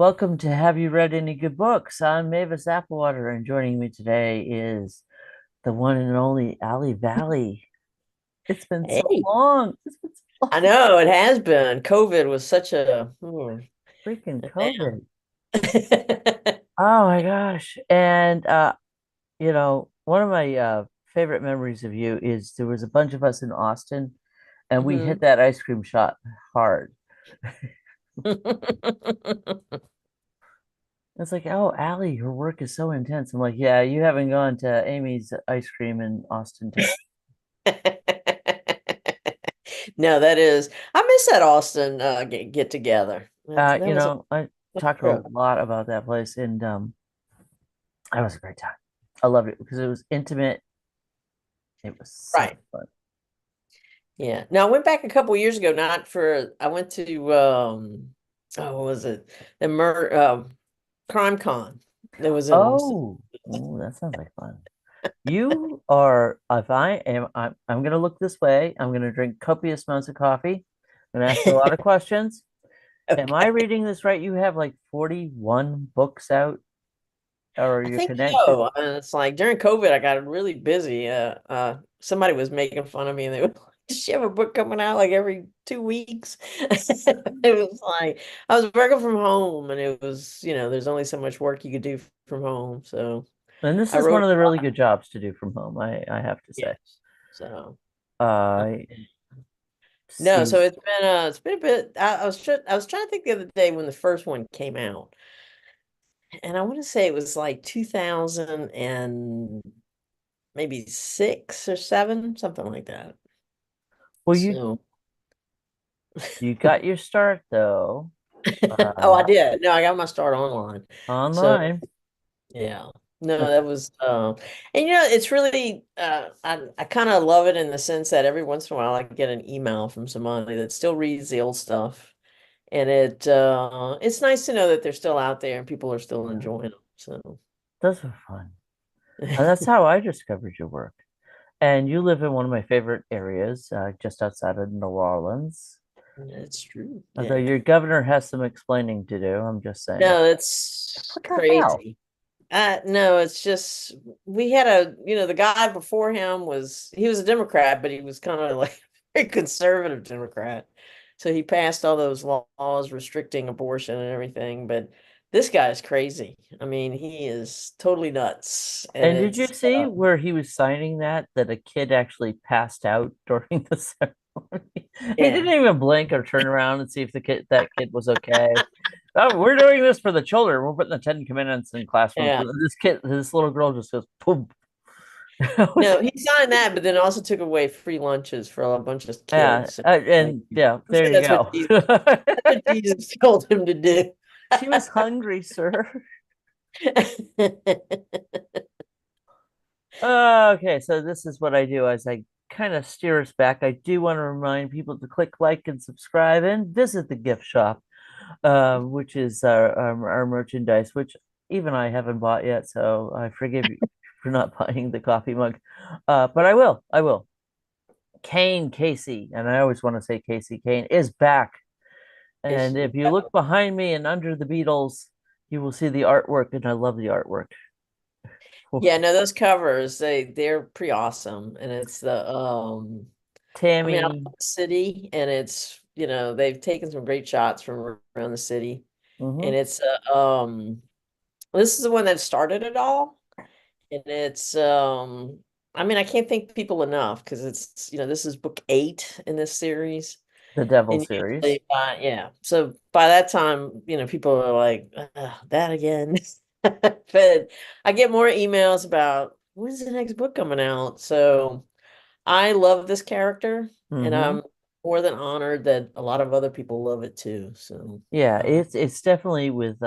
Welcome to Have You Read Any Good Books? I'm Mavis Applewater, and joining me today is the one and only Ali Valley. It's been so Hey, long. It's been so I long. know it has been. COVID was such a Freaking damn. COVID. Oh my gosh. And one of my favorite memories of you is there was a bunch of us in Austin and we hit Mhm. that ice cream shop hard. It's like, oh, Allie, your work is so intense. I'm like, yeah, you haven't gone to Amy's ice cream in Austin, Texas. No, that is. I miss that Austin get together. That was a I fun talked a trip. lot about that place, and that was a great time. I loved it because it was intimate. It was so Right. fun. Yeah. No, I went back a couple years ago, not for I went to what was it? The Mur Crime Con. That was in Austin. Oh, ooh, that sounds like fun. You are, if I am, I'm gonna look this way. I'm gonna drink copious amounts of coffee. I'm gonna ask you a lot of questions. Am I Okay. reading this right? You have like 41 books out, or I you're think connected. so. And it's like during COVID, I got really busy. Somebody was making fun of me, and they were like, "Does she have a book coming out like every 2 weeks?" It was like I was working from home, and it was, there's only so much work you could do from home. So And this I is one wrote of a the really lot. good jobs to do from home, I have to say. Yes. So uh, I no, see. so it's been a bit. I was trying to think the other day when the first one came out, and I want to say it was like 2000 and maybe six or seven, something like that. Well, So, you got your start though, oh, I uh, did. No, I got my start online. So, online. yeah. No, that was and it's really I kind of love it in the sense that every once in a while I get an email from somebody that still reads the old stuff. And it's nice to know that they're still out there and people are still Yeah, enjoying them. So, those are fun. And that's how I discovered your work. And you live in one of my favorite areas, just outside of New Orleans. that's true. Although Yeah. your governor has some explaining to do, I'm just saying. No, it's What the hell? crazy. No, it's just we had the guy before him he was a Democrat, but he was kind of like a conservative Democrat. So he passed all those laws restricting abortion and everything. But this guy's crazy. I mean, he is totally nuts. And And did you it's see where he was signing that a kid actually passed out during the ceremony? He yeah. didn't even blink or turn around and see if the kid that kid was okay. Oh, we're doing this for the children. We're putting the Ten Commandments in classrooms. Yeah. This little girl just goes boom. No, he signed that, but then also took away free lunches for a bunch of Yeah, kids. Like, and yeah, I'm there sure you go. that's what Jesus told him to do. She was hungry, sir. Okay, so this is what I do as I kind of steer us back. I do want to remind people to click like and subscribe and visit the gift shop, which is our merchandise, which even I haven't bought yet, so I forgive you for not buying the coffee mug. But I will. I will. Kane Casey, and I always want to say Casey Kane, is back. It's And if you look behind me and under the Beatles, you will see the artwork, and I love the artwork. Yeah, no, those covers, they're pretty awesome. And it's I mean, I love Tammy. the city, and they've taken some great shots from around the city. Hmm. And it's this is the one that started it all. And it's I mean, I can't thank people enough because this is book 8 in this series. The Devil And series. usually yeah. So by that time, people are like, that again. But I get more emails about when's the next book coming out. So I love this character, and Hmm. I'm more than honored that a lot of other people love it too. So Yeah, it's definitely with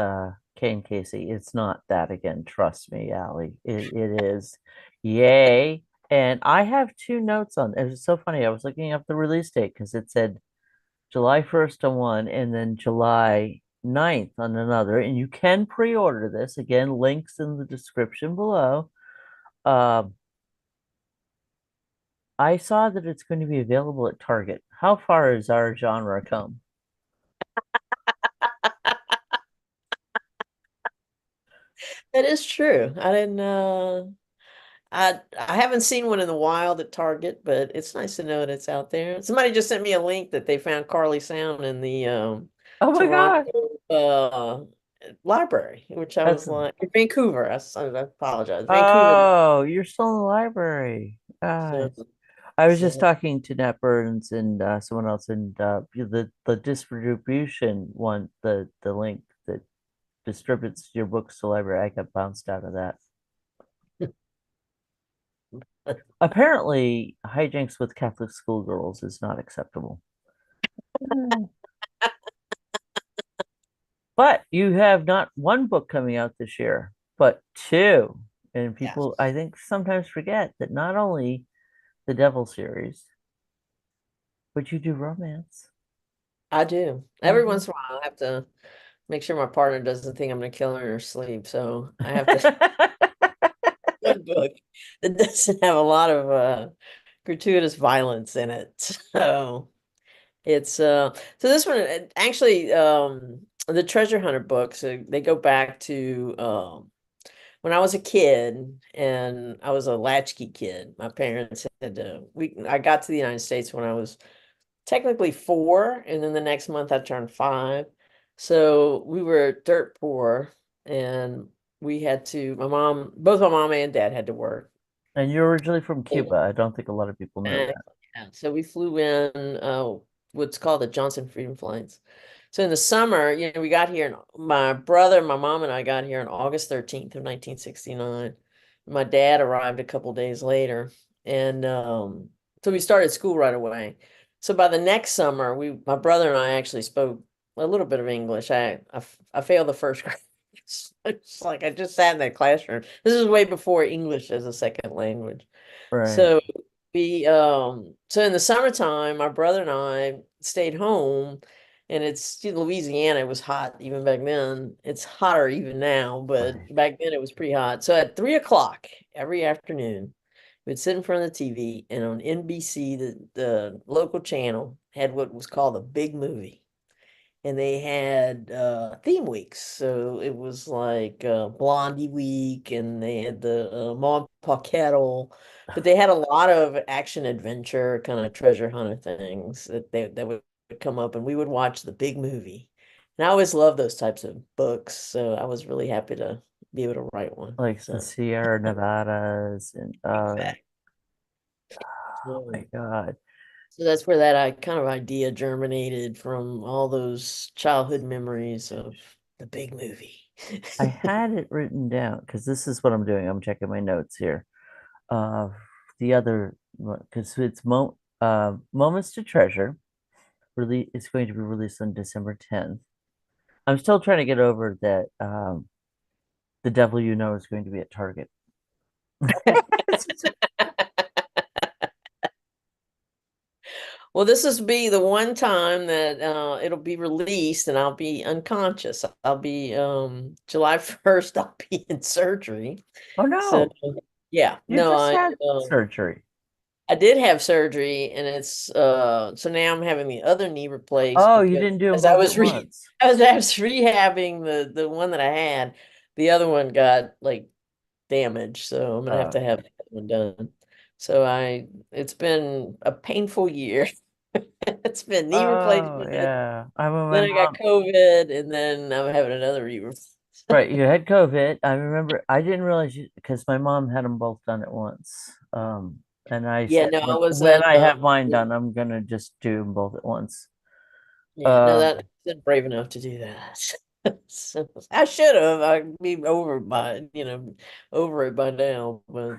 Kane Casey. It's not that again. Trust me, Allie. It is. Yay. And I have two notes on it. Was so funny. I was looking up the release date because it said July 1st on one and then July 9th on another. And you can pre-order this. Again, links in the description below. Um, I saw that it's going to be available at Target. How far has our genre come? That is true. I didn't I haven't seen one in the wild at Target, but it's nice to know that it's out there. Somebody just sent me a link that they found Carly Sound in the Oh my God, Toronto library, which I that's was like, Vancouver. I apologize. Vancouver. oh, you're still in the library. So, God. I was just so talking to Nat Burns and someone else, and the distribution one, the link that distributes your books to library, I got bounced out of that. Apparently, hijinks with Catholic schoolgirls is not acceptable. Mm. But you have not one book coming out this year, but two. And people, I yes, think, sometimes forget that not only the Devil series, but you do romance. I do. Every Mhm. once in a while, I have to make sure my partner doesn't think I'm going to kill her in her sleep. So I have to one book that doesn't have a lot of gratuitous violence in it. So it's so this one actually the treasure hunter books they go back to when I was a kid and I was a latchkey kid. My parents had to we I got to the United States when I was technically 4, and then the next month I turned 5. So we were dirt poor, and we had to both my mom and dad had to work. And you're originally from Cuba. I don't think a lot of people know Exactly. that. Yeah. So we flew in what's called the Johnson Freedom Flights. So in the summer, we got here, and my brother, my mom, and I got here on August 13th of 1969. My dad arrived a couple days later, and so we started school right away. So by the next summer, my brother and I actually spoke a little bit of English. I failed the first grade. It's like I just sat in that classroom. This is way before English as a second language. Right. So so in the summertime, my brother and I stayed home, and it's Louisiana, it was hot even back then. It's hotter even now, but Right. back then it was pretty hot. So at 3 o'clock every afternoon, we'd sit in front of the TV, and on NBC, the local channel had what was called a big movie, and they had theme weeks. So it was like Blondie week, and they had the Mont Kettle, but they had a lot of action adventure kind of treasure hunter things that would come up, and we would watch the big movie. And I always loved those types of books, so I was really happy to be able to write one. Like the So Sierra Nevadas and exactly. oh my So, God. so that's where that kind of idea germinated from all those childhood memories of the big movie. I had it written down because this is what I'm doing. I'm checking my notes here. Uh, the other because it's Moments to Treasure. Really, it's going to be released on December 10th. I'm still trying to get over that The Devil You Know is going to be at Target. Well, this is be the one time that it'll be released and I'll be unconscious. I'll be July 1st, I'll be in surgery. Oh So no, yeah, you no, just had surgery. I did have surgery, and it's so now I'm having the other knee replaced Oh, you because didn't do them as I both at was once. I was rehabbing the one that I had. The other one got like damaged, so I'm gonna have Uh, to have that one done. So it's been a painful year. It's been knee oh replacement, yeah, I mean my then I got mom. COVID, and then I'm having another knee replacement. Right, you had COVID. I remember. I didn't realize you because my mom had them both done at once. And I Yeah, said no, I was when I have mine done, I'm gonna just do them both at once. yeah, no, Um, that I wasn't brave enough to do that. So, I should have. I'd be over it by now. But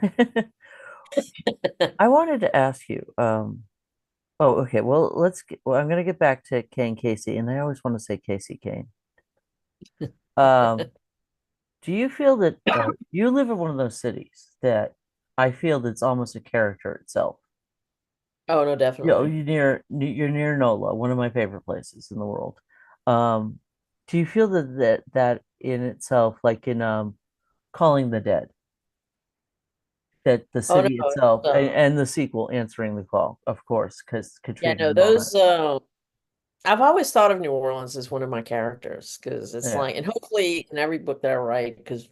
I wanted to ask you. Oh, okay. Well, well, I'm gonna get back to Kane Casey, and I always want to say Casey Kane. Um, do you feel that you live in one of those cities that I feel that's almost a character itself? oh no, You know, definitely. you're near NOLA, one of my favorite places in the world. Um, do you feel that in itself, like in Calling the Dead, that the Oh no, city itself uh, and the sequel, Answering the Call, of course, because yeah, Katrina no, and all that. those. I've always thought of New Orleans as one of my characters because it's Yeah. like, and hopefully in every book that I write, because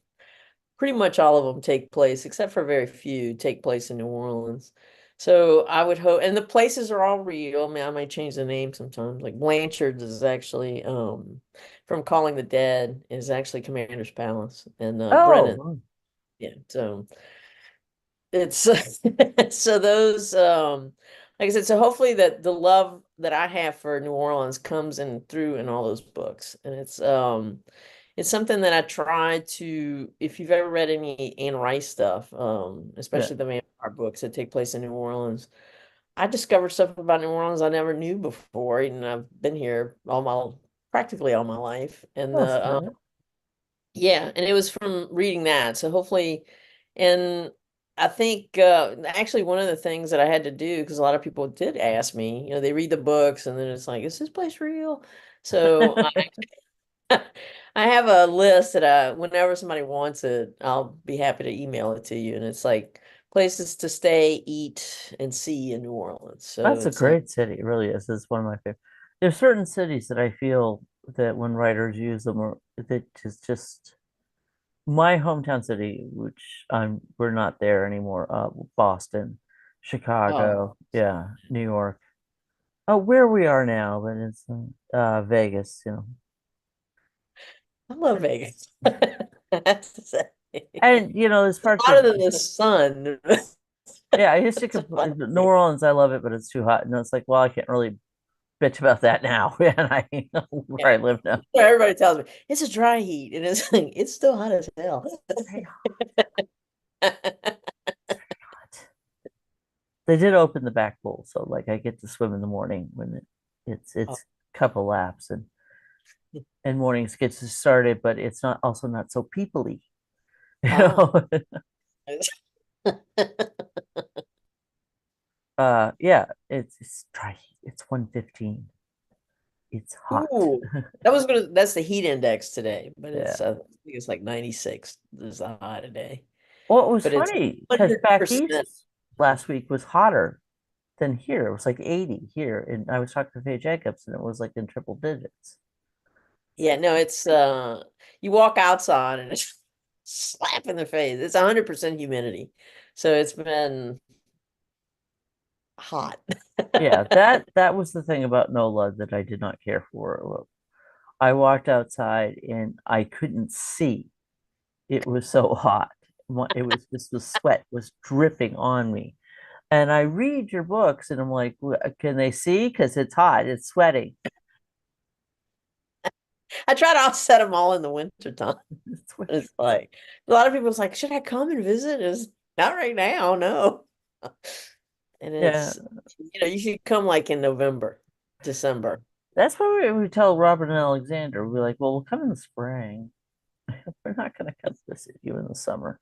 pretty much all of them take place, except for very few, take place in New Orleans. So I would hope, and the places are all real. I mean, I might change the name sometimes. Like Blanchard's is actually from Calling the Dead is actually Commander's Palace, and Brennan, Oh, yeah. So it's so those like I said, so hopefully that the love that I have for New Orleans comes in through in all those books. And it's something that I try to, if you've ever read any Anne Rice stuff, yeah, especially the vampire books that take place in New Orleans, I discovered stuff about New Orleans I never knew before, and I've been here practically all my life. And that's the good. yeah, and it was from reading that. So hopefully, and I think actually one of the things that I had to do, because a lot of people did ask me, they read the books and then it's like, is this place real? So I have a list that whenever somebody wants it, I'll be happy to email it to you. And it's like places to stay, eat, and see in New Orleans. So That's a it's great city. It really is. It's one of my favorite. There's certain cities that I feel that when writers use them, or that is just my hometown city, which we're not there anymore. Boston, oh, Chicago, yeah, New York. Oh, where we are now, but it's Vegas, you know. I love Vegas. I have to say. And there's It's parts of hotter than the sun. yeah. I used to That's a funny New thing. Orleans. I love it, but it's too hot. And it's like, well, I can't really bitch about that now, and I know Yeah. where I live now. Everybody tells me it's a dry heat, and it's like it's still hot as hell. Very hot. They did open the back pool, so like I get to swim in the morning when Oh, it's couple laps and mornings gets started, but it's not also not so peoply. You ah. know? Yeah, it's dry. It's 115. It's hot. Ooh, that's the heat index today, but Yeah. I think it's like 96 is the high today. Well, it was But it's funny because back 100%. east last week was hotter than here. It was like 80 here, and I was talking to Faye Jacobs, and it was like in triple digits. Yeah, no, it's you walk outside and it's slap in the face. It's 100% humidity. So it's been hot. Yeah, that was the thing about NOLA that I did not care for. I walked outside and I couldn't see. It was so hot. It was just the sweat was dripping on me. And I read your books and I'm like, Can they see? Because it's hot, it's sweating. I try to offset them all in the winter time. It's sweat. It's like a lot of people's like, should I come and visit? Is not right now, no. And Yeah, you should come like in November, December. that's why we tell Robert and Alexander, we're like, well, we'll come in the spring. We're not going to come visit you in the summer.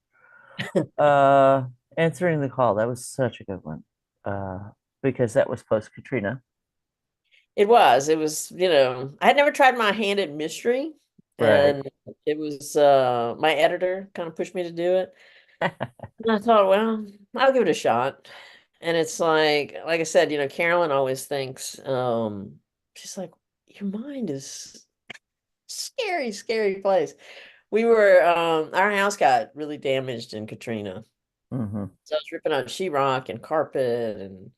Uh, Answering the call, that was such a good one. Because that was post Katrina. It was, I had never tried my hand at mystery, Right. and it was my editor kind of pushed me to do it. And I thought, well, I'll give it a shot. And it's like I said, Carolyn always thinks, she's like, your mind is scary, scary place. Our house got really damaged in Katrina. Hmm. So I was ripping out sheetrock and carpet and,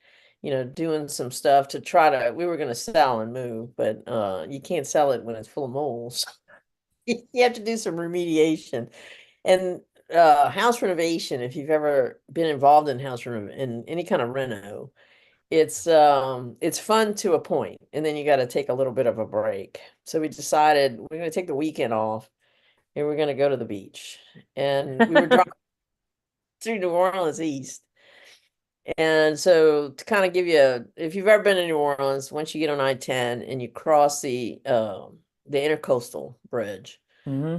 doing some stuff to we were going to sell and move, but you can't sell it when it's full of moles. You have to do some remediation. And house renovation, if you've ever been involved in in any kind of reno, it's fun to a point, and then you got to take a little bit of a break. So we decided we're going to take the weekend off and we're going to go to the beach. And we were driving through New Orleans East. And so to kind of give you if you've ever been to New Orleans, once you get on I-10 and you cross the intercoastal bridge, Hmm.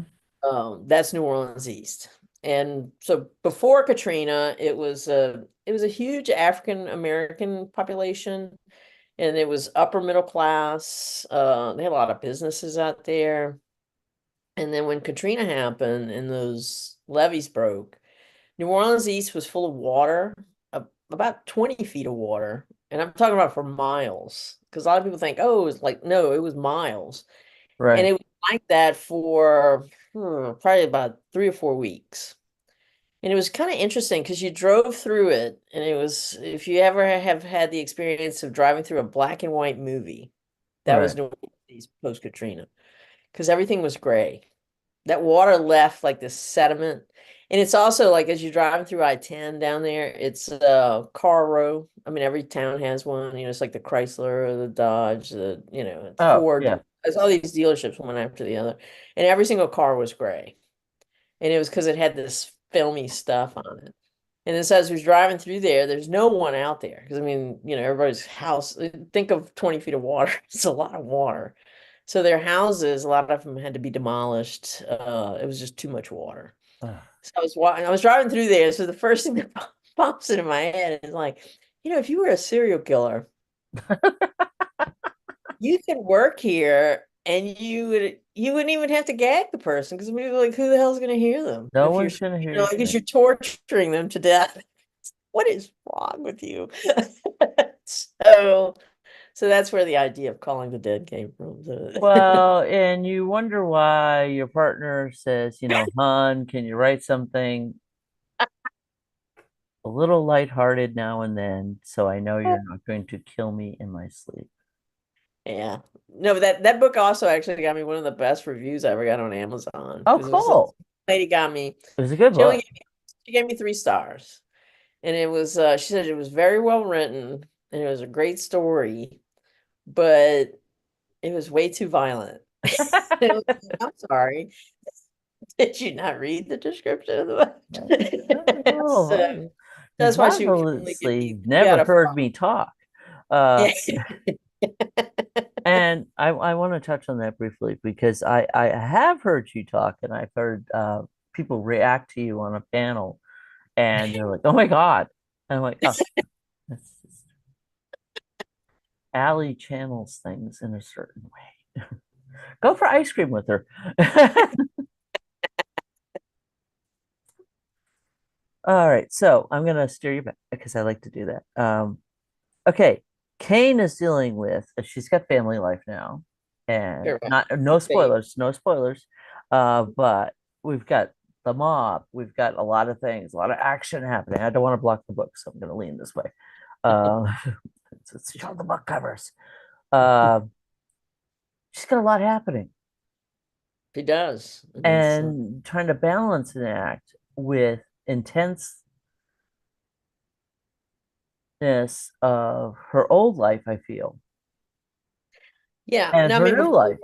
that's New Orleans East. And so before Katrina, it was a huge African American population, and it was upper middle class. They had a lot of businesses out there. And then when Katrina happened and those levees broke, New Orleans East was full of water, about 20 feet of water. And I'm talking about for miles, because a lot of people think, oh, it's like, no, it was miles. And Right. it was like that for probably about 3 or 4 weeks. And it was kind of interesting because you drove through it, and it was, if you ever have had the experience of driving through a black and white movie, that was Right. New Orleans post Katrina, because everything was gray. That water left like this sediment. And it's also like as you're driving through I-10 down there, it's car row. I mean, every town has one. It's like the Chrysler or the Dodge, the Oh, Ford. yeah. There's all these dealerships one after the other. And every single car was gray. And it was because it had this filmy stuff on it. And it says who's driving through there, there's no one out there. Because I mean, everybody's house, think of 20 feet of water. It's a lot of water. So their houses, a lot of them had to be demolished. It was just too much water. Ugh. So I was driving through there. So the first thing that pops into my head is like, if you were a serial killer, you could work here and you wouldn't even have to gag the person because maybe like who the hell's gonna hear them No if you're one's gonna hear like you. you're torturing them to death. What is wrong with you? So so that's where the idea of calling the dead came from. So Well, and you wonder why your partner says, hon, can you write something a little lighthearted now and then so I know you're not going to kill me in my sleep. yeah. No, but that book also actually got me one of the best reviews I ever got on Amazon Oh, because it was this cool. lady got me. It was a good She only book. gave me 3 stars. And it was she said it was very well written and it was a great story, but it was way too violent. I'm sorry. Did you not read the description of the book? So Oh, that's you've why she can only give obviously me three never out of heard me talk. Uh, 5. and I want to touch on that briefly because I have heard you talk and I've heard people react to you on a panel and they're like, oh my God. And I'm like, oh, that's just, Allie channels things in a certain way. Go for ice cream with her. All right, so I'm gonna steer you back because I like to do that. Okay, Kane is dealing with she's got family life now, and Sure. not no spoilers, no spoilers. But we've got the mob, we've got a lot of things, a lot of action happening. I don't want to block the book, so I'm gonna lean this way. Uh, let's show the book covers. Uh, she's got a lot happening, He does. And and trying to balance an act with intense of her old life, I feel, yeah, and no, I her mean new before life.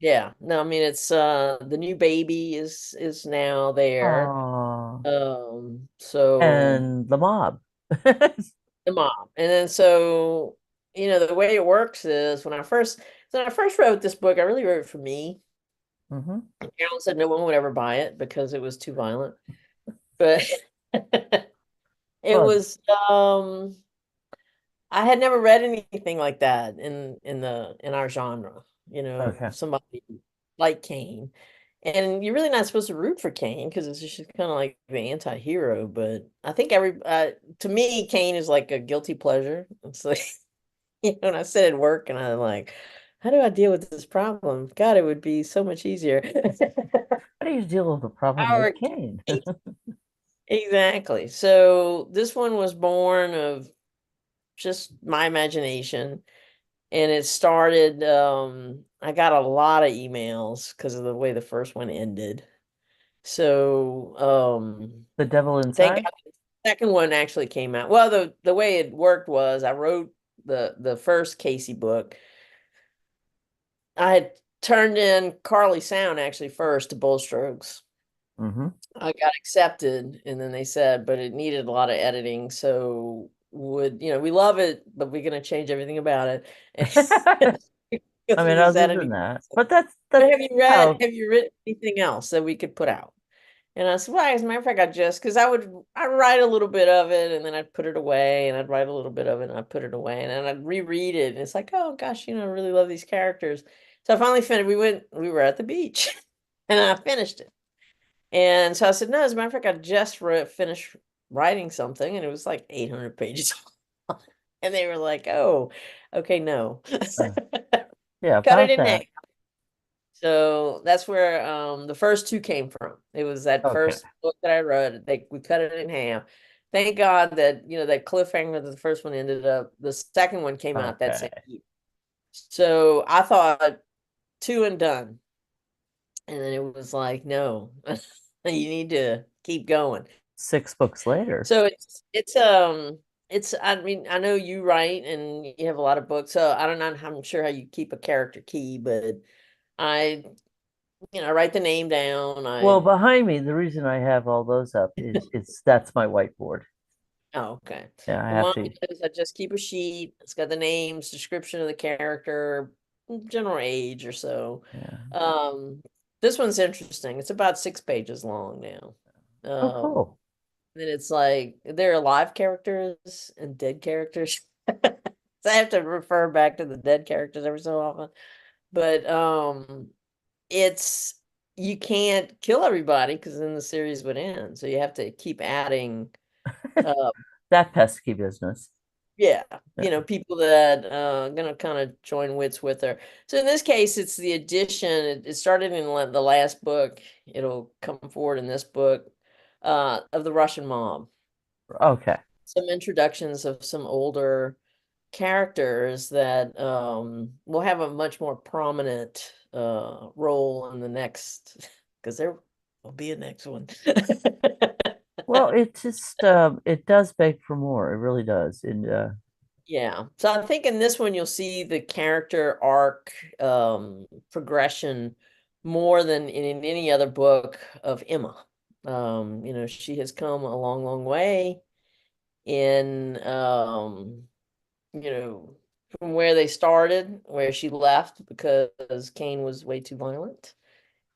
yeah, no, I mean it's the new baby is now there. Oh, So and the mob. the mom. And then so, the way it works is when I first wrote this book, I really wrote it for me. Hmm. Carol said no one would ever buy it because it was too violent. But it Well, was I had never read anything like that in our genre, okay. somebody like Kane. And you're really not supposed to root for Kane because it's just kind of like the anti-hero. But I think to me, Kane is like a guilty pleasure. It's like, when I sit at work and I'm like, how do I deal with this problem? God, it would be so much easier. How do you deal with the problem with Our Kane? Exactly. So this one was born of just my imagination. And it started, I got a lot of emails because of the way the first one ended. So, The devil thank inside? God the second one actually came out. Well, the way it worked was I wrote the first Casey book. I had turned in Carly Sound actually first to Bold Strokes. Hmm. I got accepted, and then they said, but it needed a lot of editing. So we love it, but we're gonna change everything about it. Go I through mean, this other than editing. that, but that's how. Have you written anything else that we could put out? And I said, well, as a matter of fact, because I'd write a little bit of it and then I'd put it away and I'd write a little bit of it and I'd put it away and then I'd reread it. And it's like, oh gosh, I really love these characters. So I finally finished. We were at the beach and I finished it. And so I said, no, as a matter of fact, I just finished writing something and it was like 800 pages. And they were like, oh, okay, no. uh, yeah, Cut it about in half. that. So that's where the first two came from. It was that Okay. first book that I wrote. We cut it in half. Thank God that that cliffhanger that the first one ended up. The second one came out that same Okay. year. So I thought two and done, and then it was like, no, you need to keep going. 6 books later. So it's I mean I know you write and you have a lot of books, so I don't know. I'm sure how you keep a character key, but I I write the name down. Well, behind me, the reason I have all those up is it's that's my whiteboard. Oh, okay. Yeah, I Well, have mine to. is I just keep a sheet. It's got the names, description of the character, general age or so. Yeah. Um, this one's interesting. It's about 6 pages long now. Oh, Um, cool. and it's like there are live characters and dead characters. So I have to refer back to the dead characters every so often. But it's you can't kill everybody because then the series would end. So you have to keep adding uh That pesky business. yeah, Yeah. people that gonna kind of join wits with her. So in this case, it's the addition. It started in the last book. It'll come forward in this book of the Russian mob. Okay. Some introductions of some older characters that will have a much more prominent role in the next because there will be a next one. Well, it just it does beg for more. It really does. And Yeah. So I think in this one you'll see the character arc progression more than in any other book of Emma. She has come a long, long way in you know, from where they started, where she left because Cain was way too violent.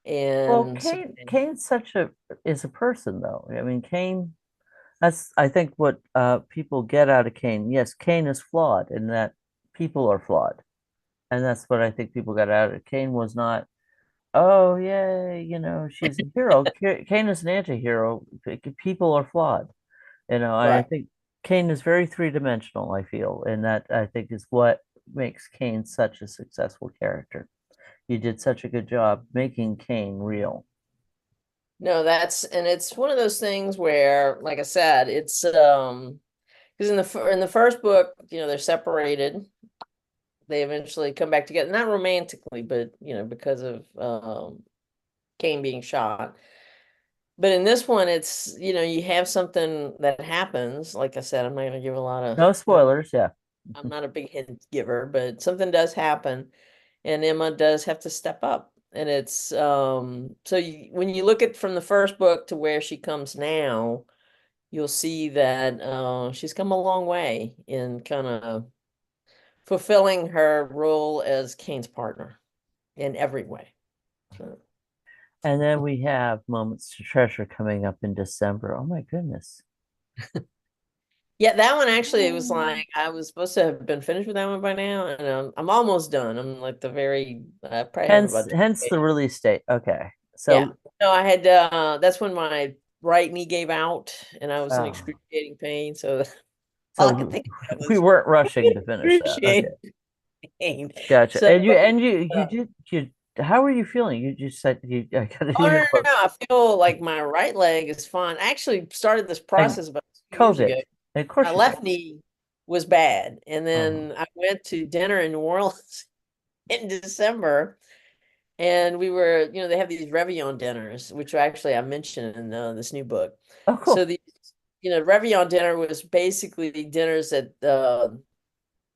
well, And so Kane's such a is a person though. I mean, Kane. That's I think what people get out of Kane. Yes, Kane is flawed, and that people are flawed, and that's what I think people got out of it. Kane was not. Oh yeah, she's a hero. Kane is an anti-hero. People are flawed. I right. think Kane is very three-dimensional, I feel, and that I think is what makes Kane such a successful character. You did such a good job making Kane real. No, and it's one of those things where, like I said, it's because in the first book, they're separated. They eventually come back together, not romantically, but because of Cain being shot. But in this one, it's you have something that happens. Like I said, I'm not going to give a lot of. No spoilers, yeah. I'm not a big hint giver, but something does happen, and Emma does have to step up. And it's when you look at from the first book to where she comes now, you'll see that she's come a long way in kind of fulfilling her role as Kane's partner in every way. So, And then we have Moments to Treasure coming up in December. Oh my goodness. yeah, that one actually, it was like I was supposed to have been finished with that one by now, and I'm almost done. I'm like I probably have Hence, about 20 hence the pages. release date. Okay. Yeah. So, No, I had that's when my right knee gave out and I was in uh, excruciating pain. So all I could so think of we was weren't rushing to finish that. Okay. excruciating pain. Gotcha. So And you did you how are you feeling? You just said I gotta oh hear no, about I feel like my right leg is fine. I actually started this and process about 2 years ago. COVID. Of My course you did. left knee was bad. And Oh. then I went to dinner in New Orleans in December. And we were, they have these Réveillon dinners, which actually I mentioned in this new book. Oh, So cool. the, Réveillon dinner was basically dinners that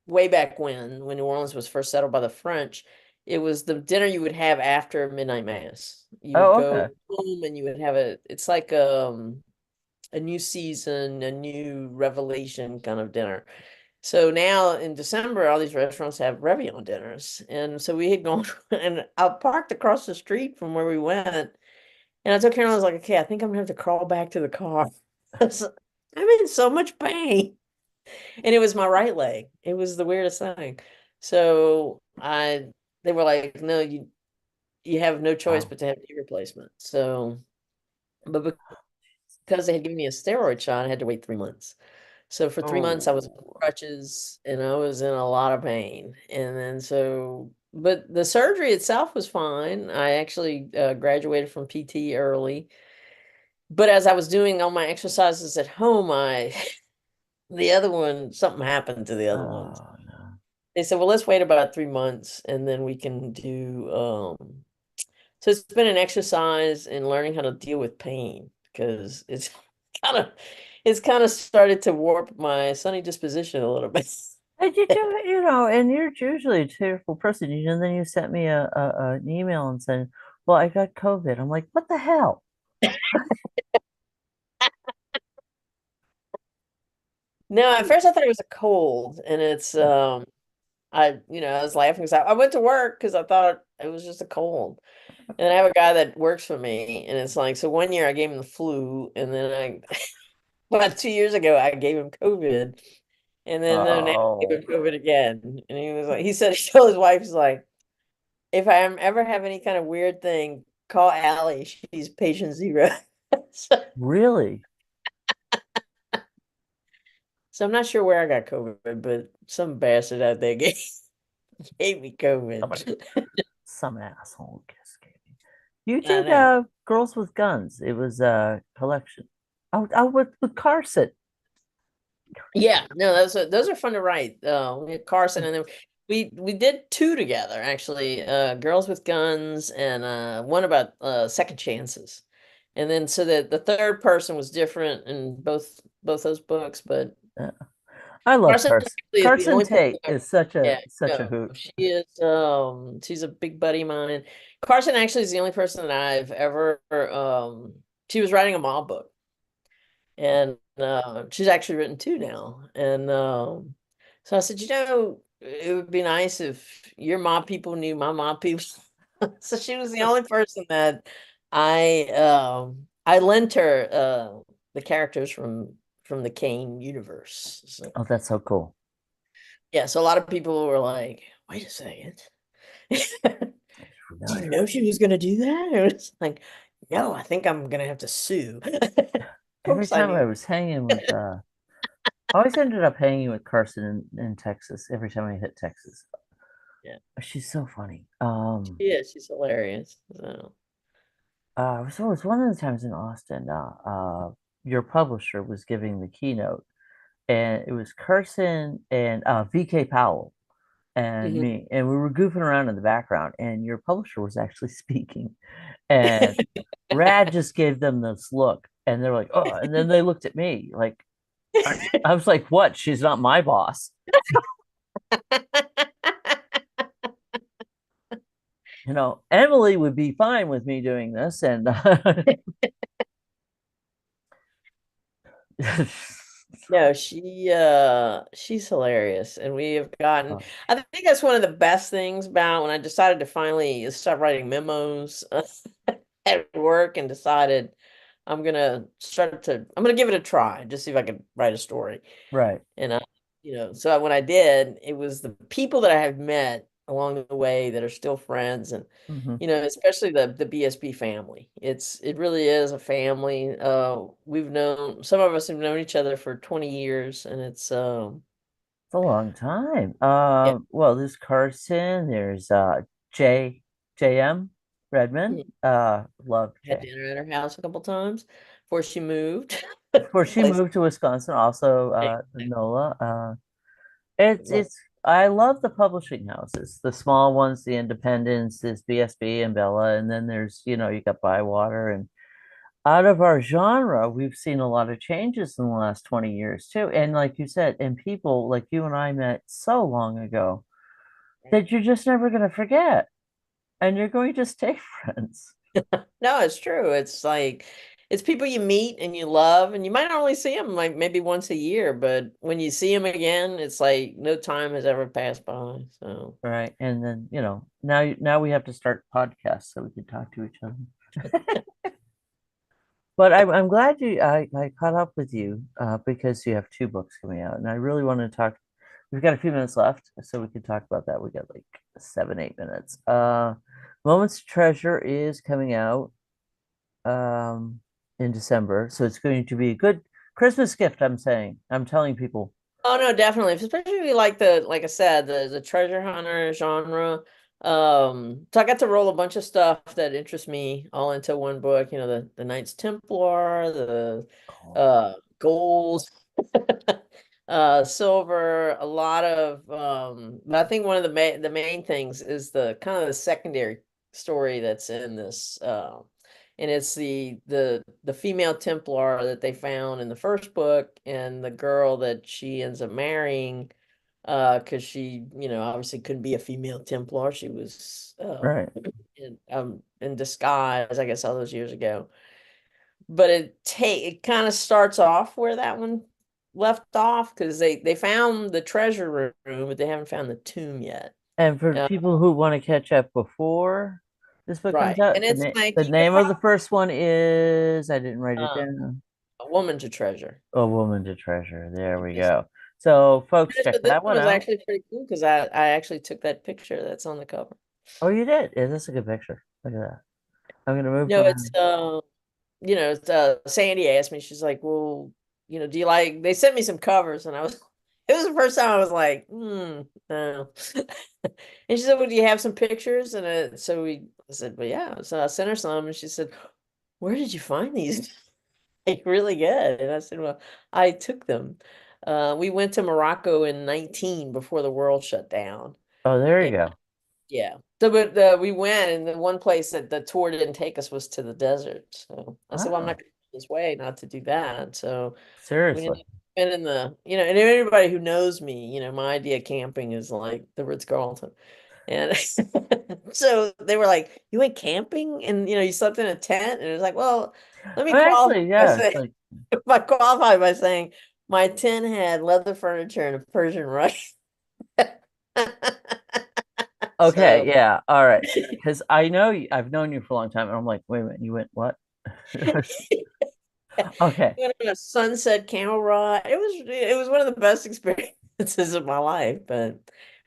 way back when New Orleans was first settled by the French. It was the dinner you would have after midnight mass. You would Oh, go okay. home and you would have it's like a new season, a new revelation kind of dinner. So now in December, all these restaurants have Réveillon dinners. And so we had gone and I parked across the street from where we went. And I told Carolyn, I was like, okay, I think I'm gonna have to crawl back to the car. I'm in so much pain. And it was my right leg. It was the weirdest thing. So they were like, no, you have no choice Wow. but to have knee replacement. So, but because they had given me a steroid shot, I had to wait 3 months. So for 3 months, I was on Oh. crutches and I was in a lot of pain. And then so but the surgery itself was fine. I actually graduated from PT early. But as I was doing all my exercises at home, I the other one, something happened to the other ones. Oh no. They said, well, let's wait about 3 months and then we can do so it's been an exercise in learning how to deal with pain because kind of it's kind of started to warp my sunny disposition a little bit. And you do, and you're usually a cheerful person. And then you sent me an email and said, "Well, I got COVID." I'm like, "What the hell?" No, at first I thought it was a cold, and it's I was laughing because I went to work because I thought it was just a cold. And I have a guy that works for me, and it's like, so one year I gave him the flu, and then about 2 years ago, I gave him COVID, and then now I gave Oh, him COVID again. And he was like, he said, he told his wife, he's like, if I ever have any kind of weird thing, call Allie. She's patient zero. So, really? so I'm not sure where I got COVID, but some bastard out there gave me Somebody, COVID. some asshole just gave me. You I did know. Girls with Guns. It was a collection. Oh, with Carson. Yeah, no, those are fun to write. We had Carson, and then we did two together actually. Girls with Guns and one about second chances. And then so the third person was different in both those books, but Yeah. I love Carson Carson. actually is the Carson only person Tate that, is such a yeah, such a no, hoot. she is she's a big buddy of mine. Carson actually is the only person that I've ever she was writing a mob book. And she's actually written two now. And so I said, it would be nice if your mom people knew my mom people. So she was the only person that I lent her the characters from the Kane universe. So Oh, that's so cool. yeah, so a lot of people were like, wait a second. Do you Familiar know with she was gonna do that? It was like, no, I think I'm gonna have to sue. Of every course I time I knew. was hanging with I always ended up hanging with Carson in Texas every time I hit Texas. Yeah. She's so funny. Yeah, she's hilarious. So So it was one of the times in Austin, your publisher was giving the keynote, and it was Carson and VK Powell and mhm. me, and we were goofing around in the background, and your publisher was actually speaking, and Rad just gave them this look, and they're like, "Oh," and then they looked at me like, I was like, "What? She's not my boss." Emily would be fine with me doing this, and No, she's hilarious, and we have gotten. oh, I think that's one of the best things about when I decided to finally start writing memos at work and decided I'm gonna give it a try, just see if I can write a story. right. And so when I did, it was the people that I have met along the way that are still friends, and Hmm. especially the BSB family. It really is a family. We've known some of us have known each other for 20 years, and it's It's a long time. yeah. Well, there's Carson, there's JM Redmond. Mhm. Love Had Jay. dinner at her house a couple times before she moved. Before she Place. moved to Wisconsin, also Nola. It's I love the publishing houses, the small ones, the independents, there's BSB and Bella, and then there's, you got Bywater. And out of our genre, we've seen a lot of changes in the last 20 years too. And like you said, and people like you and I met so long ago that you're just never going to forget, and you're going to stay friends. No, it's true. It's like it's people you meet and you love, and you might only see them like maybe once a year, but when you see them again, it's like no time has ever passed by. So Right. And then, now we have to start podcasts so we can talk to each other. But I'm glad I caught up with you because you have two books coming out, and I really want to talk. We've got a few minutes left, so we can talk about that. We got like 7, 8 minutes. Moments to Treasure is coming out um in December, so it's going to be a good Christmas gift. I'm telling people. oh no, definitely. Especially if you like like I said, the treasure hunter genre. So I got to roll a bunch of stuff that interests me all into one book, the Knights Templar, the Cool. gold, silver, a lot of but I think one of the main things is the kind of the secondary story that's in this and it's the female Templar that they found in the first book and the girl that she ends up marrying because she, obviously couldn't be a female Templar. She was Right. in disguise, I guess, all those years ago. But it kind of starts off where that one left off because they found the treasure room, but they haven't found the tomb yet. And for Uh, people who want to catch up before this book right, comes out, and it's like the you could name of the probably first one is, I didn't write it uh, down. a woman to treasure. A Woman to Treasure. There we Yes. go. So folks, check But this that one one was out. actually pretty cool because I actually took that picture that's on the cover. Oh, you did? Yeah, that's a good picture. Look at that. I'm gonna move No, my it's Sandy asked me, she's like, well, do you like, they sent me some covers and it was the first time I was like, no. And she said, well, do you have some pictures? And I said, well, yeah. So I sent her some and she said, where did you find these? Like really good. And I said, well, I took them. We went to Morocco in 19 before the world shut down. Oh, there you go. Yeah. So, but we went, and the one place that the tour didn't take us was to the desert. So I said, well, I'm not Oh, going this way not to do that. So we seriously. ended up spending and everybody who knows me, my idea of camping is like the Ritz-Carlton. And so they were like, you went camping and, you slept in a tent? And it was like, well, let me Oh, qualify actually, by yeah. It's saying, like, my tent had leather furniture and a Persian rug. okay, So yeah. All right. Because I know I've known you for a long time, and I'm like, wait a minute, you went what? Okay. went on a sunset camel ride. It was one of the best experiences of my life. But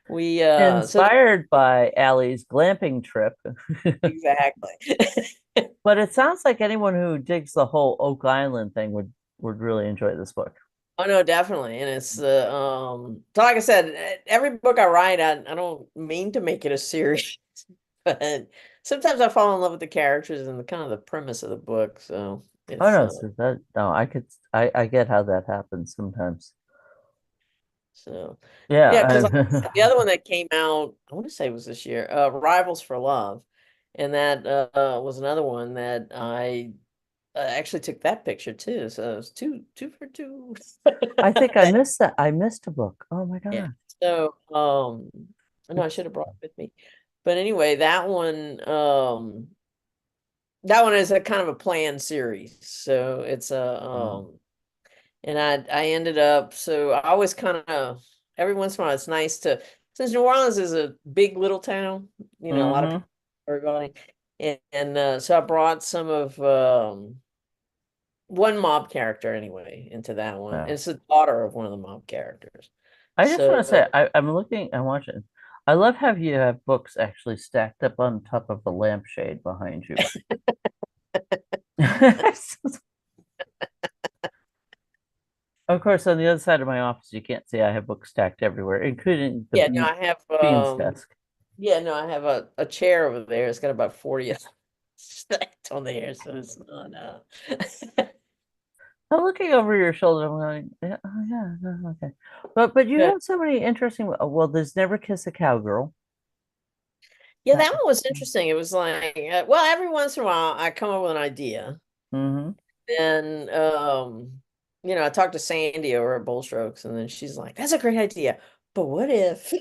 we so Inspired by Allie's glamping trip. exactly. But it sounds like anyone who digs the whole Oak Island thing would really enjoy this book. Oh no, definitely. And it's so like I said, every book I write, I don't mean to make it a series, but sometimes I fall in love with the characters and the kind of the premise of the book. So Oh it's no, so that no, I get how that happens sometimes. so yeah, because Yeah. the other one that came out, I want to say it was this year, Rivals for Love. And that was another one that I actually took that picture too. So it was two for two. I think I missed that. I missed a book. Oh my Yeah. God. So, no, I should have brought it with me. But anyway, that one is a kind of a planned series. So it's Oh. and I ended up, so I always kind of, every once in a while, it's nice to, since New Orleans is a big little town, a lot of Mm-hmm. people are going, and so I brought some of, one mob character anyway into that one. Yeah. It's the daughter of one of the mob characters. I just want to say So I'm watching. I love how you have books actually stacked up on top of the lampshade behind you. Of course, on the other side of my office, you can't see I have books stacked everywhere, including the yeah, no, I have Bean's desk. yeah, no, I have a chair over there. It's got about 40 of them stacked on there, so it's not I'm looking over your shoulder. I'm going, yeah, oh yeah, okay. But you yeah, have so many interesting. Well, there's Never Kiss a Cowgirl. yeah, That that one was interesting. It was like well, every once in a while I come up with an idea mm-hmm. and I talked to Sandy over at Bull Strokes and then she's like, that's a great idea. But what if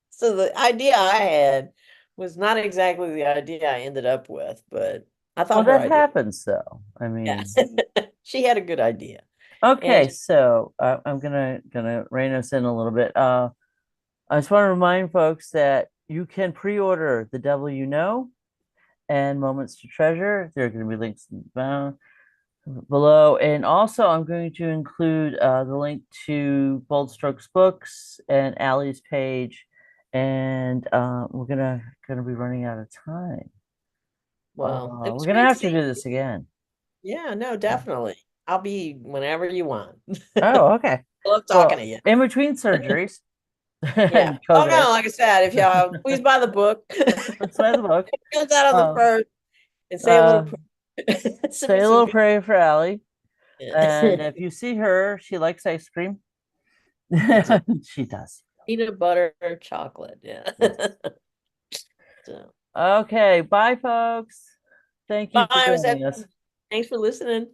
so the idea I had was not exactly the idea I ended up with, but I Well, thought her that idea, happens though. I yeah. mean, She had a good idea. okay, And so I'm gonna rein us in a little bit. I just want to remind folks that you can pre-order The Devil You Know and Moments to Treasure. There are going to be links below, and also I'm going to include the link to Bold Strokes Books and Allie's page, and we're gonna be running out of time. well, it We're was gonna great have to seeing do you. this again. Yeah, no, definitely. I'll be whenever you want. Oh, okay. Love talking Well, to you. in between surgeries. Yeah. and Oh no, Kodak. like I said, if y'all please buy the book. Let's buy the book. It comes out on the Um, first and say a little uh, prayer. Send me say a some little good. prayer for Allie. Yeah. And if you see her, she likes ice cream. She does. She does. Peanut butter, chocolate. Yeah. Yes. So Okay. Bye, folks. Thank you for bye, Miss joining us. Evans. Thanks for listening.